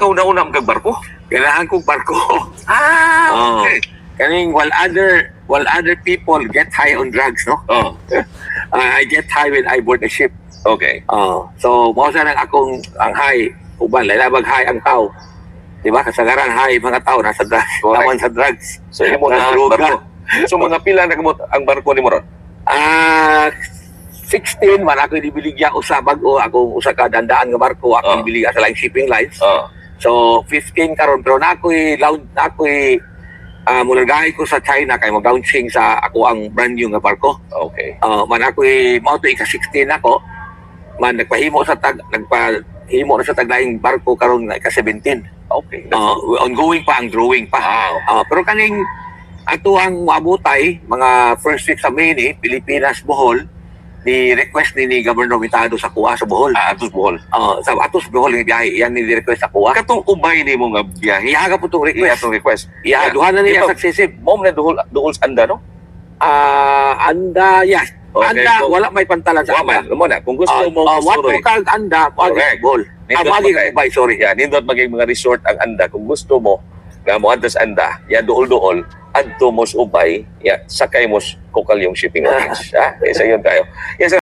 Kauna-una ang barko. Kailangan kong barko. Okay. Kaning while other people get high on drugs, no? Oh, I get high when I board a ship. okay. So mo sa nang akong ang high, uban lalabag high ang tao. Di ba? Kasagaran high mga tao nasa drugs. Correct. Naman sa drugs. So, imo na Droga. barko. So, mga pila na kamot ang barko ni Moron? 16 man ako ibiligya usa bag-o akong usa ka dandaan nga barko ako ibiligya sa line shipping lines. Oh, So 15 karon pero nakoy mulagahay ko sa China kay mag-launching sa ako ang brand new nga barko. okay. Man ako'y mao to ika-16 ako. Man nagpahimo na sa taglaing barko karon nga ika-17. Okay. Ongoing pa ang drawing pa. Pero kaning ato ang mabutay mga first week sa May ni Pilipinas Bohol ni request ni Governor Vitado sa kuha sa Bohol. Atos Bohol. Sa Atos Bohol nga biyahe yan ni request sa kuha. Katong ubay ni mo nga biyahe. Iyaga po itong request. Atong request. Duha na niya Ito, successive. Mom na duol sa anda, no? Anda, yes. Okay, Anda, so- wala may pantalan sa anda. Mo na. Kung gusto mo What gusto to call anda, Correct. ball. Nindot Magig magay. ubay, sorry. Yeah, nindot maging mga resort ang anda. Kung gusto mo, nga mo adto sa anda, ya duol-duol, adto mo sa ubay, ya sakay mo sa kokal yung shipping lines. Isa yun tayo. Yes,